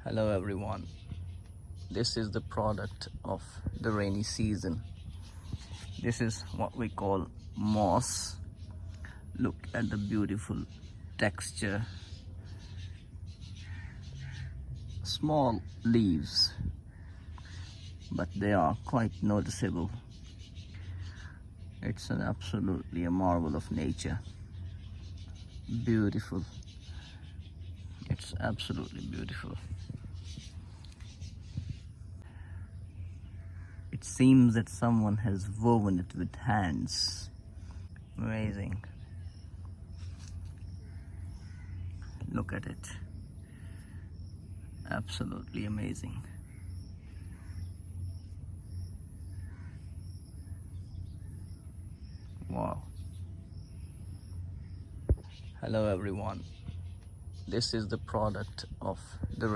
Hello everyone. This is the product of the rainy season. This is what we call moss. Look at the beautiful texture. Small leaves, but they are quite noticeable. It's an absolutely a marvel of nature. Beautiful. It's absolutely beautiful. It seems that someone has woven it with hands. Amazing. Look at it. Absolutely amazing. Wow. Hello everyone. This is the product of the rain.